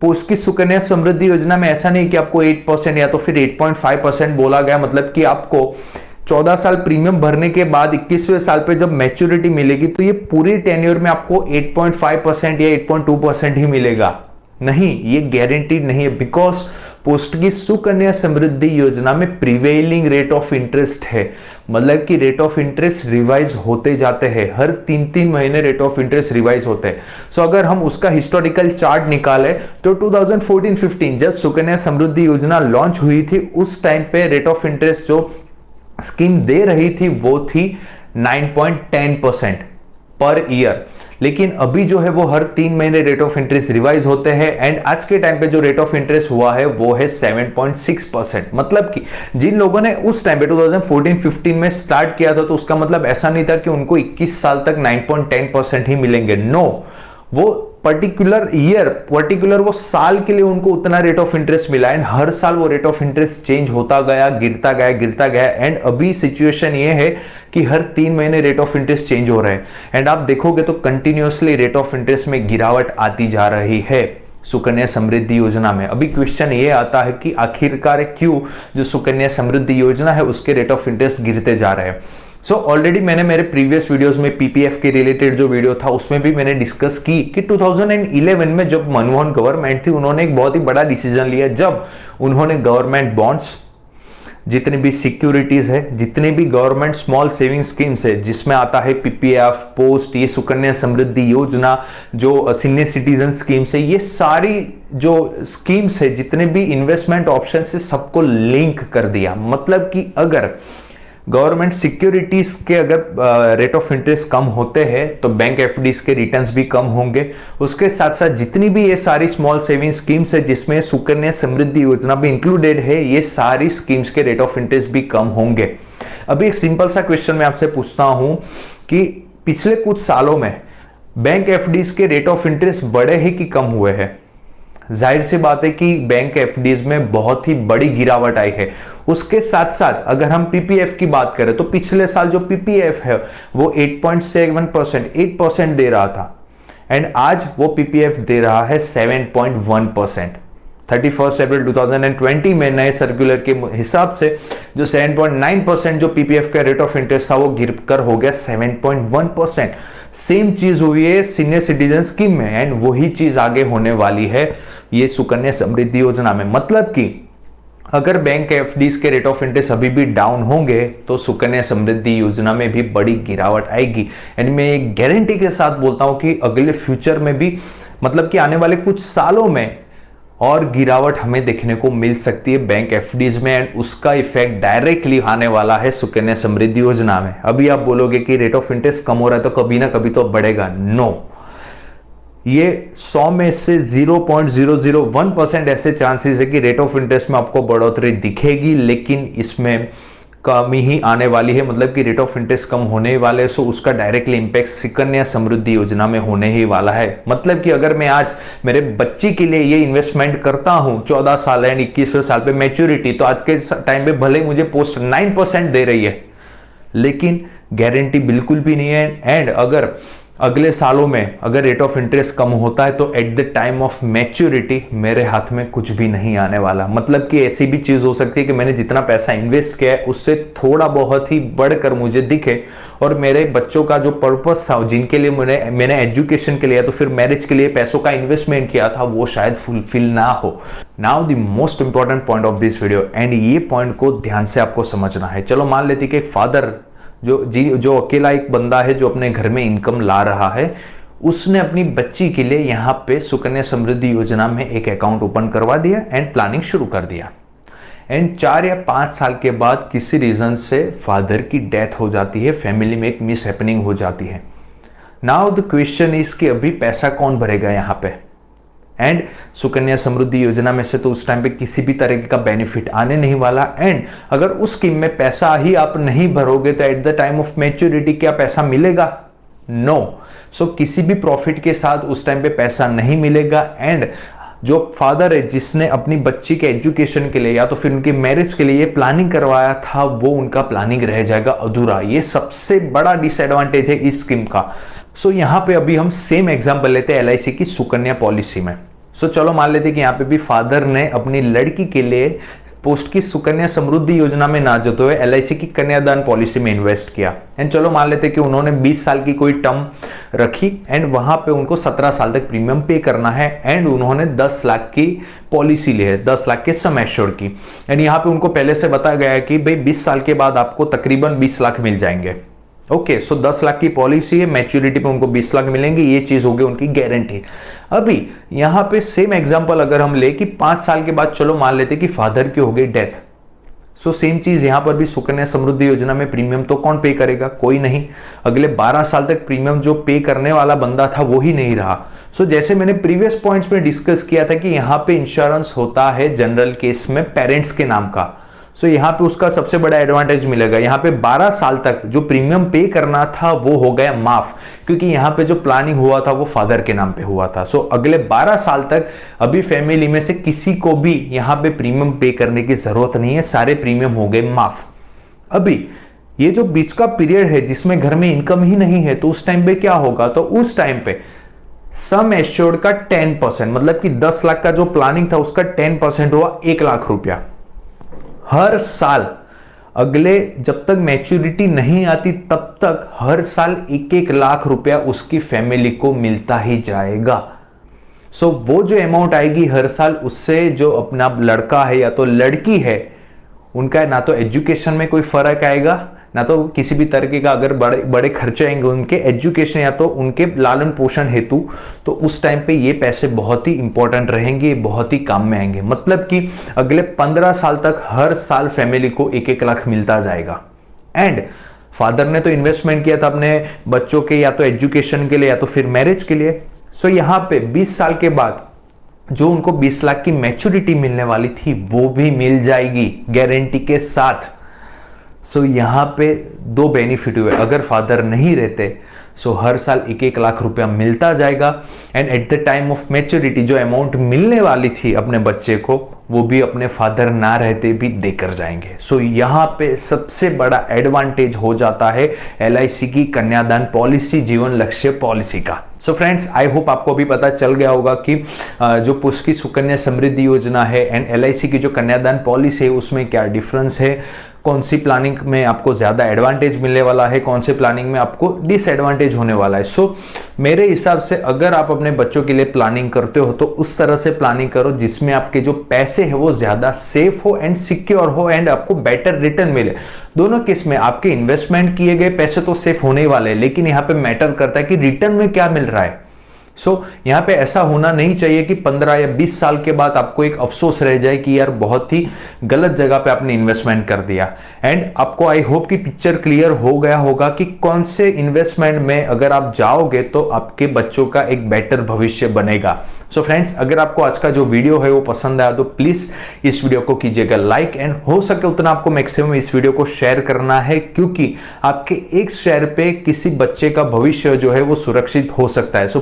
Post की सुकन्या समृद्धि योजना में ऐसा नहीं कि आपको 8% या तो फिर 8.5% बोला गया, मतलब कि आपको 14 साल प्रीमियम भरने के बाद 21वें साल पे जब मैच्योरिटी मिलेगी तो ये पूरी टेन्योर में आपको 8.5% या 8.2% ही मिलेगा। नहीं, ये गारंटीड नहीं है, बिकॉज पोस्ट की सुकन्या समृद्धि योजना में प्रिवेलिंग रेट ऑफ इंटरेस्ट है, मतलब कि रेट ऑफ इंटरेस्ट रिवाइज होते जाते हैं, हर 3-3 महीने रेट ऑफ इंटरेस्ट रिवाइज होते हैं। सो अगर हम उसका हिस्टोरिकल चार्ट निकालें तो 2014-15 जब सुकन्या समृद्धि योजना लॉन्च हुई थी उस टाइम पे रेट ऑफ इंटरेस्ट जो स्कीम दे रही थी वो थी 9.10% पर ईयर, लेकिन अभी जो है वो हर 3 महीने रेट ऑफ इंटरेस्ट रिवाइज होते हैं एंड आज के टाइम पे जो रेट ऑफ इंटरेस्ट हुआ है वो है 7.6%। मतलब कि जिन लोगों ने उस टाइम पे 2014-15 में स्टार्ट किया था तो उसका मतलब ऐसा नहीं था कि उनको 21 साल तक 9.10% ही मिलेंगे। नो, वो पर्टिकुलर वो साल के लिए उनको उतना रेट ऑफ इंटरेस्ट मिला एंड हर साल वो रेट ऑफ इंटरेस्ट चेंज होता गया, गिरता गया एंड अभी सिचुएशन ये है कि हर 3 महीने रेट ऑफ इंटरेस्ट चेंज हो रहे हैं एंड आप देखोगे तो कंटिन्यूअसली रेट ऑफ इंटरेस्ट में गिरावट आती जा रही है सुकन्या समृद्धि योजना में। अभी क्वेश्चन ये आता है कि आखिरकार क्यों जो सुकन्या समृद्धि योजना है उसके रेट ऑफ इंटरेस्ट गिरते जा रहे हैं। सो ऑलरेडी मैंने मेरे प्रीवियस वीडियोस में पीपीएफ के रिलेटेड जो वीडियो था उसमें भी मैंने डिस्कस की कि 2011 में जब मनमोहन गवर्नमेंट थी उन्होंने एक बहुत ही बड़ा डिसीजन लिया, जब उन्होंने गवर्नमेंट बॉन्ड्स, जितनी भी सिक्योरिटीज है, जितनी भी गवर्नमेंट स्मॉल सेविंग स्कीम्स है जिसमें आता है पीपीएफ, पोस्ट, ये सुकन्या समृद्धि योजना, जो सीनियर सिटीजन स्कीम्स है, ये सारी जो स्कीम्स है, जितने भी इन्वेस्टमेंट ऑप्शन है, सबको लिंक कर दिया। मतलब कि अगर गवर्नमेंट सिक्योरिटीज के अगर रेट ऑफ इंटरेस्ट कम होते हैं तो बैंक एफडीज के रिटर्न्स भी कम होंगे। उसके साथ साथ जितनी भी ये सारी स्मॉल सेविंग स्कीम्स है जिसमें सुकन्या समृद्धि योजना भी इंक्लूडेड है, ये सारी स्कीम्स के रेट ऑफ इंटरेस्ट भी कम होंगे। अभी एक सिंपल सा क्वेश्चन मैं आपसे पूछता हूं कि पिछले कुछ सालों में बैंक एफडीज के रेट ऑफ इंटरेस्ट बढ़े ही कि कम हुए हैं? जाहिर सी बात है कि बैंक एफडीज में बहुत ही बड़ी गिरावट आई है। उसके साथ साथ अगर हम पीपीएफ की बात करें तो पिछले साल जो पीपीएफ है वो 8% दे रहा था एंड आज वो पीपीएफ दे रहा है 7.1%। 31 अप्रैल 2020 में नए सर्कुलर के हिसाब से जो 7.9% जो पीपीएफ का रेट ऑफ इंटरेस्ट था वो गिरकर हो गया 7.1%। सेम चीज हुई है सीनियर सिटीजन स्कीम में एंड वही चीज आगे होने वाली है ये सुकन्या समृद्धि योजना में। मतलब कि अगर बैंक एफडीज के रेट ऑफ इंटरेस्ट अभी भी डाउन होंगे तो सुकन्या समृद्धि योजना में भी बड़ी गिरावट आएगी एंड मैं एक गारंटी के साथ बोलता हूं कि अगले फ्यूचर में भी, मतलब कि आने वाले कुछ सालों में और गिरावट हमें देखने को मिल सकती है बैंक एफडीज में एंड उसका इफेक्ट डायरेक्टली आने वाला है सुकन्या समृद्धि योजना में। अभी आप बोलोगे कि रेट ऑफ इंटरेस्ट कम हो रहा है तो कभी ना कभी तो बढ़ेगा। नो, ये 100 में से 0.001% ऐसे चांसेस है कि रेट ऑफ इंटरेस्ट में आपको बढ़ोतरी दिखेगी, लेकिन इसमें कमी ही आने वाली है। मतलब कि रेट ऑफ इंटरेस्ट कम होने वाले हैं, सो उसका डायरेक्टली इंपैक्ट सुकन्या समृद्धि योजना में होने ही वाला है। मतलब कि अगर मैं आज मेरे बच्ची के लिए ये इन्वेस्टमेंट करता हूं, 14 साल एंड 21वें साल पे मैच्योरिटी, तो आज के टाइम पे भले मुझे पोस्ट 9% दे रही है लेकिन गारंटी बिल्कुल भी नहीं है एंड अगर अगले सालों में अगर रेट ऑफ इंटरेस्ट कम होता है तो at the time of maturity मेरे हाथ में कुछ भी नहीं आने वाला। मतलब कि ऐसी भी चीज हो सकती है कि मैंने जितना पैसा इन्वेस्ट किया है उससे थोड़ा बहुत ही बढ़कर मुझे दिखे और मेरे बच्चों का जो पर्पस था, जिनके लिए मैंने एजुकेशन के लिए तो फिर मैरिज के लिए पैसों का इन्वेस्टमेंट किया था, वो शायद फुलफिल ना हो। Now the most important point of this video and ये पॉइंट को ध्यान से आपको समझना है। चलो मान लेते कि एक फादर जो अकेला एक बंदा है जो अपने घर में इनकम ला रहा है, उसने अपनी बच्ची के लिए यहाँ पे सुकन्या समृद्धि योजना में एक अकाउंट ओपन करवा दिया एंड प्लानिंग शुरू कर दिया एंड 4 या 5 साल के बाद किसी रीजन से फादर की डेथ हो जाती है, फैमिली में एक मिस हैपनिंग हो जाती है। नाउ द क्वेश्चन इज कि अभी पैसा कौन भरेगा यहाँ पे? एंड सुकन्या समृद्धि योजना में से तो उस टाइम पे किसी भी तरह का बेनिफिट आने नहीं वाला एंड अगर उस स्कीम में पैसा ही आप नहीं भरोगे तो at the time of maturity क्या पैसा मिलेगा? नो। सो किसी भी प्रॉफिट के साथ उस टाइम पे पैसा नहीं मिलेगा एंड जो फादर है जिसने अपनी बच्ची के एजुकेशन के लिए या तो फिर उनकी मैरिज के लिए प्लानिंग करवाया था, वो उनका प्लानिंग रह जाएगा अधूरा। ये सबसे बड़ा डिसएडवांटेज है इस स्कीम का। सो यहाँ पे अभी हम सेम एग्जांपल लेते हैं एलआईसी की सुकन्या पॉलिसी में। सो चलो मान लेते कि यहाँ पे भी फादर ने अपनी लड़की के लिए पोस्ट की सुकन्या समृद्धि योजना में ना जाते हुए LIC की कन्यादान पॉलिसी में इन्वेस्ट किया। एंड चलो मान लेते कि उन्होंने 20 साल की कोई टर्म रखी एंड वहां पे उनको 17 साल तक प्रीमियम पे करना है एंड उन्होंने 10 लाख की पॉलिसी ली है, 10 लाख के सम एश्योर्ड की। एंड यहाँ पे उनको पहले से बताया गया है कि भाई 20 साल के बाद आपको तकरीबन 20 लाख मिल जाएंगे। ओके, सो 10 लाख की पॉलिसी है, मैच्योरिटी पे उनको 20 लाख मिलेंगे, ये चीज होगी उनकी गारंटी। अभी यहां पे सेम एग्जांपल अगर हम ले कि 5 साल के बाद चलो मान लेते कि फादर की हो गई डेथ, सो सेम चीज यहां पर भी सुकन्या समृद्धि योजना में प्रीमियम तो कौन पे करेगा? कोई नहीं। अगले 12 साल तक प्रीमियम जो पे करने वाला बंदा था वो ही नहीं रहा। सो जैसे मैंने प्रीवियस पॉइंट्स में डिस्कस किया था कि यहां पे इंश्योरेंस होता है जनरल केस में पेरेंट्स के नाम का, सो यहाँ पे उसका सबसे बड़ा एडवांटेज मिलेगा। यहाँ पे 12 साल तक जो प्रीमियम पे करना था वो हो गया माफ, क्योंकि यहाँ पे जो प्लानिंग हुआ था वो फादर के नाम पे हुआ था। सो अगले 12 साल तक अभी फैमिली में से किसी को भी यहाँ पे प्रीमियम पे करने की जरूरत नहीं है, सारे प्रीमियम हो गए माफ। अभी ये जो बीच का पीरियड है जिसमें घर में इनकम ही नहीं है, तो उस टाइम पे क्या होगा? तो उस टाइम पे सम एश्योर्ड का 10%, मतलब कि 10 लाख का जो प्लानिंग था उसका 10% हुआ 1 लाख रुपया। हर साल अगले जब तक मैच्योरिटी नहीं आती तब तक हर साल 1-1 लाख रुपया उसकी फैमिली को मिलता ही जाएगा। सो वो जो अमाउंट आएगी हर साल, उससे जो अपना लड़का है या तो लड़की है उनका ना तो एजुकेशन में कोई फर्क आएगा, ना तो किसी भी तरीके का अगर बड़े बड़े खर्चे आएंगे उनके एजुकेशन या तो उनके लालन पोषण हेतु, तो उस टाइम पे ये पैसे बहुत ही इंपॉर्टेंट रहेंगे, बहुत ही काम में आएंगे। मतलब कि अगले 15 साल तक हर साल फैमिली को 1-1 लाख मिलता जाएगा। एंड फादर ने तो इन्वेस्टमेंट किया था अपने बच्चों के या तो एजुकेशन के लिए या तो फिर मैरिज के लिए। सो यहाँ पे 20 साल के बाद जो उनको 20 लाख की मैच्योरिटी मिलने वाली थी वो भी मिल जाएगी गारंटी के साथ। सो यहां पे 2 बेनिफिट हुए। अगर फादर नहीं रहते सो हर साल 1-1 लाख रुपया मिलता जाएगा and at the time of maturity जो अमाउंट मिलने वाली थी अपने बच्चे को वो भी अपने फादर ना रहते भी देकर जाएंगे। सो यहां पे सबसे बड़ा एडवांटेज हो जाता है LIC की कन्यादान पॉलिसी, जीवन लक्ष्य पॉलिसी का। सो फ्रेंड्स, आई होप आपको भी पता चल गया होगा कि जो पुष्ट की सुकन्या समृद्धि योजना है एंड LIC की जो कन्यादान पॉलिसी है उसमें क्या डिफरेंस है, कौन सी प्लानिंग में आपको ज्यादा एडवांटेज मिलने वाला है, कौन से प्लानिंग में आपको डिसएडवांटेज होने वाला है। सो मेरे हिसाब से अगर आप अपने बच्चों के लिए प्लानिंग करते हो तो उस तरह से प्लानिंग करो जिसमें आपके जो पैसे है वो ज्यादा सेफ हो एंड सिक्योर हो एंड आपको बेटर रिटर्न मिले। दोनों केस में आपके इन्वेस्टमेंट किए गए पैसे तो सेफ होने वाले, लेकिन यहाँ पे मैटर करता है कि रिटर्न में क्या मिल रहा है। सो यहाँ पे ऐसा होना नहीं चाहिए कि 15 या 20 साल के बाद आपको एक अफसोस रह जाए कि यार बहुत ही गलत जगह पे आपने इन्वेस्टमेंट कर दिया। एंड आपको आई होप कि पिक्चर क्लियर हो गया होगा कि कौन से इन्वेस्टमेंट में अगर आप जाओगे तो आपके बच्चों का एक बेटर भविष्य बनेगा। सो फ्रेंड्स, अगर आपको आज का जो वीडियो है वो पसंद आया तो प्लीज इस वीडियो को कीजिएगा लाइक एंड हो सके उतना आपको मैक्सिमम इस वीडियो को शेयर करना है, क्योंकि आपके एक शेयर पे किसी बच्चे का भविष्य जो है वो सुरक्षित हो सकता है। सो